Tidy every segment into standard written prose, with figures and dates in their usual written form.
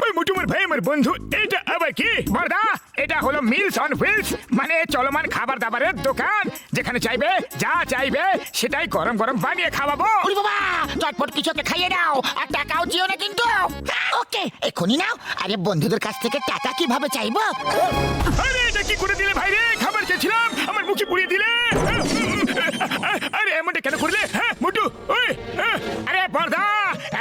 ওই মোটুমার ভাই আমার বন্ধু, এটা আবার কি বড়দা? এটা হলো মিলস অন হুইলস, মানে চলমান খাবার দাবারের দোকান, যেখানে চাইবে যা চাইবে সেটাই গরম গরম বানিয়ে খাওয়াবো। ওরে বাবা, চটপট কিছু একটা খাইয়ে দাও, আর টাকাও দিও না কিন্তু। ওকে, এক্ষুনি নাও। আরে বন্ধুদের কাছ থেকে টাকা কিভাবে চাইবো? আরে এটা কি করে দিলে ভাই রে? খাবার চেয়েছিলাম, আমার মুখে পুড়িয়ে দিলে। আরে এমনটা কেন করলে হ্যাঁ মোটু? ওই আরে বড়দা,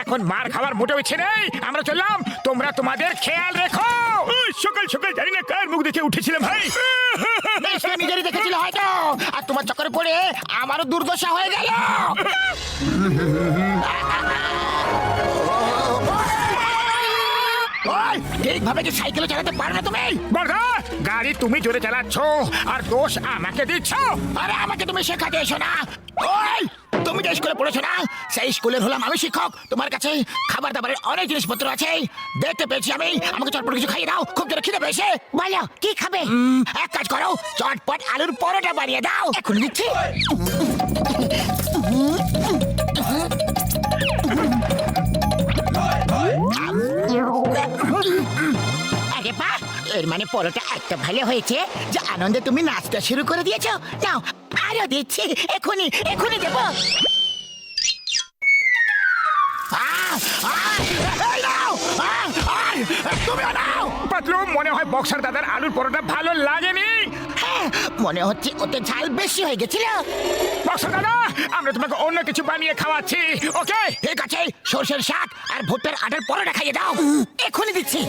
এখন মার খাবার মোটেও ইচ্ছে নেই, আমরা চললাম, তোমরা তোমাদের খেয়াল রেখো। ওই সকাল সকাল জানি না কার মুখ দেখে উঠেছিলাম ভাই। নিশ্চয়ই নিজেরই দেখেছিল হয়তো, আর তোমার চক্করে পড়ে আমারও দুর্দশা হয়ে গেল। এইভাবে কি সাইকেল চালাতে পারো না তুমি? বড়দা, গাড়ি তুমি জোরে চালাচ্ছ আর দোষ আমাকে দিচ্ছ। আরে আমাকে তুমি শেখাতে এসো না। ওই তুমি যে স্কুলে পড়েছো না, সেই স্কুলের হলাম আমি শিক্ষক। তোমার কাছে খাবার দাবারের অনেক জিনিসপত্র আছে, দেখতে পেয়েছি আমি। আমাকে চটপট কিছু খাইয়ে দাও, খুব জোরে খিদে পেয়েছে। বলো কি খাবে? এক কাজ করো, চটপট আলুর পরোটা বানিয়ে দাও। এখন দিচ্ছি। আরে বাহ, এর মানে পরোটা একটা ভালো হয়েছে যে আনন্দে তুমি নাচটা শুরু করে দিয়েছো। নাও আরো দিচ্ছি, এখনই এখনই দেবো। তুমি নাও। পাতলু, মনে হয় বক্সার দাদার আলুর পরোটা ভালো লাগেনি। হ্যাঁ, মনে হচ্ছে ওতে ঝাল বেশি হয়ে গেছিল। বক্সার দাদা, আমরা তোমাকে অন্য কিছু বানিয়ে খাওয়াচ্ছি, ওকে? ঠিক আছে, সর্ষের শাক আর ভুট্টার আটার পরোটা খাইয়ে দাও। এখনই দিচ্ছি।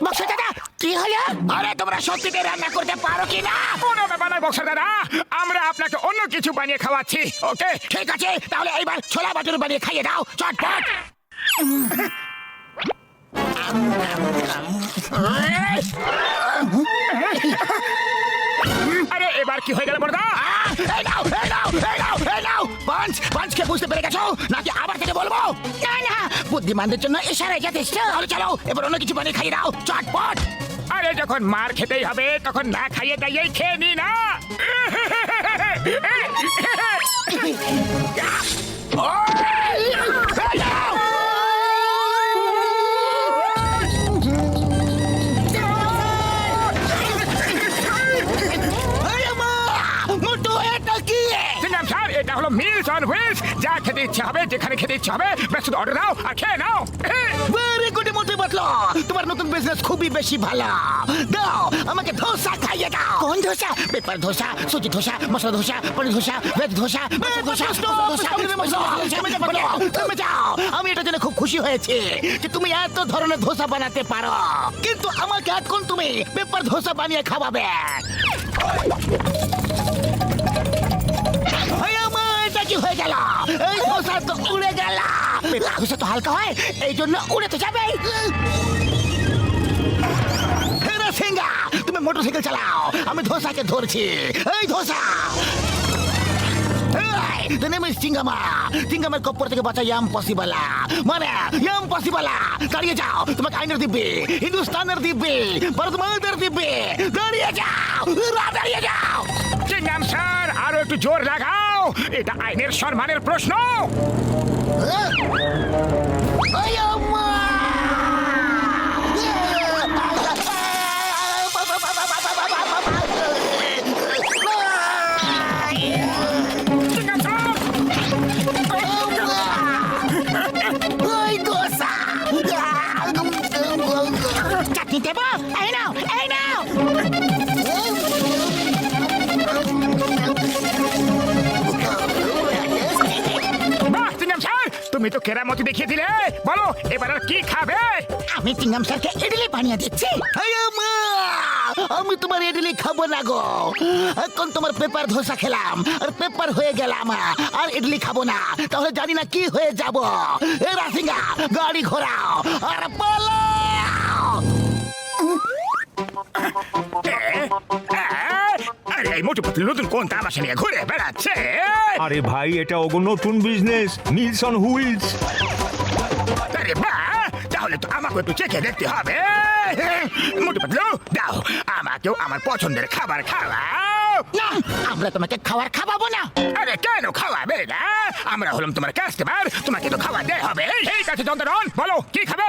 বক্সা দাদা, কি হলো? আরে তোমরা সত্যিতে রান্না করতে পারো কি না? কোনো ব্যাপার নয় বক্সার দাদা, আমরা আপনাকে অন্য কিছু বানিয়ে খাওয়াচ্ছি, ওকে? ঠিক আছে, তাহলে এইবার ছোলা বাটুর বানিয়ে খাইয়ে দাও, চটপট। আরে এবার কি হয়ে গেল বড়দা? এই নাও, এই নাও, এই নাও, এই নাও। পাঁচকে বুঝতে পেরে গেছো নাকি আবার থেকে বলবো? না না, বুদ্ধিমানদের জন্য ইশারাই যথেষ্ট। তাহলে চলো, এবার অন্য কিছু বানিয়ে খাইয়ে দাও, চটপট। আরে যখন মার খেতেই হবে তখন না খাইয়ে দাইয়েই খেয়ে নি না। এই নাও। মোটু, এটা কি? সিঙ্গাম স্যার, এটা হলো মিলস অন হুইলস, যা খেতে ইচ্ছে হবে, যেখানে খেতে ইচ্ছে হবে, ব্যাস শুধু অর্ডার দাও আর খেয়ে নাও। ভেরি গুড মোটু পাতলো, তোমার নতুন বিজনেস খুবই বেশি ভালো। দাও আমাকে ধোসা খাইয়ে দাও। কোন ধোসা? পেপার ধোসা, সুজি ধোসা, মশলা ধোসা, পনির ধোসা, ভেজ ধোসা, তুমি যাও। আমি এটা জেনে খুব খুশি হয়েছি যে তুমি এত ধরনের ধোসা বানাতে পারো, কিন্তু আমাকে এখন তুমি পেপার ধোসা বানিয়ে খাওয়াবে। এটা কি হয়ে গেল? এই ধোসা তো উড়ে গেল। পেপার ধোসা তো হালকা হয়, এই জন্য উড়ে তো যাবে। সিঙ্গা, তুমি মোটরসাইকেল চালাও, আমি ধোসাকে ধরছি। এই ধোসা, চিঙ্গামের কপ্পর থেকে বাঁচা ইম্পসিবল, মানে ইম্পসিবল। দাঁড়িয়ে যাও, তোমাকে আইনের দিব্যি, হিন্দুস্তানের দিব্যি, ভারত মায়ের দিব্যি। দাঁড়িয়ে যাও, দাঁড়িয়ে যাও। সিঙ্গাম স্যার, আরো একটু জোর লাগাও, এটা আইনের সম্মানের প্রশ্ন। চাটনি দেবো? এই নাও, এই নাও। বাহ সিঙ্গাম স্যার, তুমি তো কেরামতি দেখিয়ে দিলে। বলো এবার আর কি খাবে? আমি চিঙ্গাম স্যারকে ইডলি বানিয়ে দিচ্ছি। আমি তোমার ইডলি খাবো না গো, এখন তোমার পেপার ধোসা খেলাম আর পেপার হয়ে গেলাম, আর ইডলি খাবো না। তাহলে জানি না কি হয়ে যাব। এরা সিঙ্গা, গাড়ি ঘোরাও আর পালাও। আরে এই মোটু পাতলু নতুন কোন তামাশা নিয়ে ঘুরে বেড়াচ্ছে? আরে ভাই, এটা ওগো নতুন বিজনেস, মিলস অন হুইলস। আরে বাহ, তাহলে তো আমাকে একটু চেখে দেখতে হবে। মোটু পাতলু, দাও আমাকেও আমার পছন্দের খাবার খাওয়াও। না, আমরা তোমাকে খাবার খাওয়াবো না। আরে কেন খাওয়াবে না? আমরা হলাম তোমার কাস্টমার, তোমাকে তো খাবার দেয়া হবে। ঠিক আছে চন্দন, বলো কি খাবে?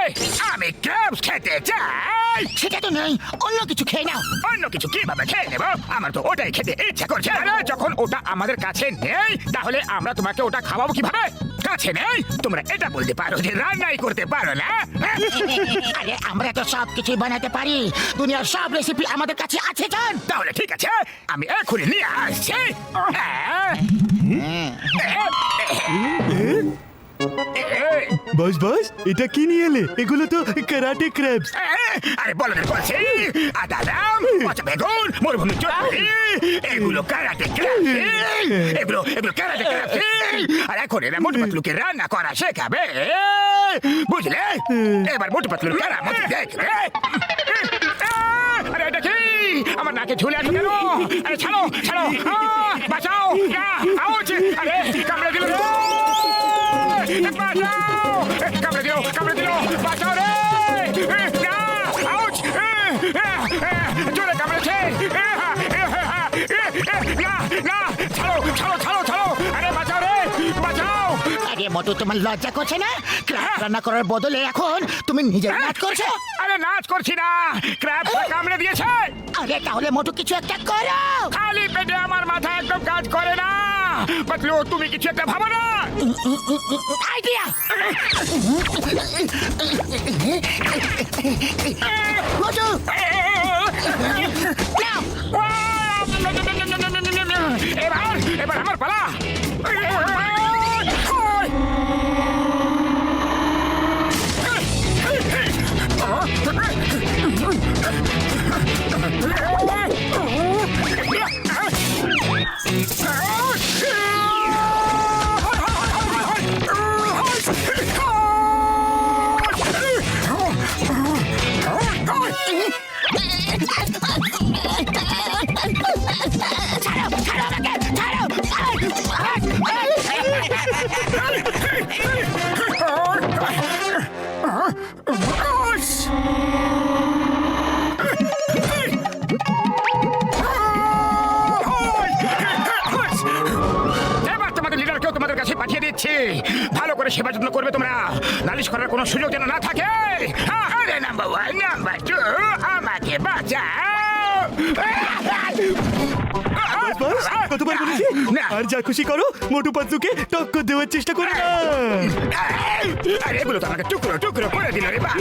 আমি ক্র্যাবস খেতে চাই। সেটা তো নেই, অন্য কিছু খেয়ে নাও। অন্য কিছু কিভাবে খেয়ে নেব? আমার তো ওটাই খেতে ইচ্ছা করছে। আরে যখন ওটা আমাদের কাছে নেই, তাহলে আমরা তোমাকে ওটা খাওয়াবো কিভাবে? কাছে নেই, তোমরা এটা বলতে পারো যে রান্নাই করতে পারো না? আরে আমরা তো সব কিছুই বানাতে পারি, দুনিয়ার সব রেসিপি আমাদের কাছে আছে জান। তাহলে ঠিক আছে, আমি এখনই নিয়ে আসছি। বস বস, এটা কি নিয়ে এলে? এগুলো তো কারাটে ক্র্যাবস। আরে বলো না বলছি, আদা দাম, পচা বেগুন, মরুভূমি চটপটি, এগুলো কারাটে ক্র্যাবস। এগুলো কারাটে ক্র্যাবস। আর এখন এরা মোটু পাতলুকে রান্না করা শেখাবে, বুঝলে? এবার মোটু পাতলুর কেরামতি দেখবে। আরে এটা কি? আমার নাকে ঝুলে আছে কেন? আরে ছাড়ো ছাড়ো, বাঁচাও! আউচ! আরে কামড়ে দিল রে! বাঁচাও! কামড়ে দিল! বাঁচাও রে! না! আউচ! জোরে কামড়েছে! না! ছাড়ো! আরে বাঁচাও রে! বাঁচাও! আরে মোটু, তোমার লজ্জা করছে না? ক্র্যাব রান্না করার বদলে এখন তুমি নিজের নাচ করছো। আরে নাচ করছি না, ক্র্যাব কামড়ে দিয়েছে। আরে তাহলে মোটু কিছু একটা করো। খালি পেটে আমার মাথা একদম কাজ করে না। পাতলু, তুমি কিছু একটা ভাবো না। আইডিয়া! মোটু, নাও। এবার আমার পালা। ছাড়ো, ছাড়ো আমাকে, ছাড়ো। এবার তোমাদের লিডারকেও তোমাদের কাছে পাঠিয়ে দিচ্ছি। ভালো করে সেবা যত্ন করবে তোমরা, নালিশ করার কোনো সুযোগ যেন না থাকে। আরে নাম্বার 1, নাম্বার 2, আমাকে বাঁচাও। বস, কতবার বলেছি? না। আর যা খুশি করো, মোটু পাতলুকে টক্কর দেওয়ার চেষ্টা করো না। আরে এগুলো তো আমাকে টুকরো টুকরো করে দিল রে বাবা।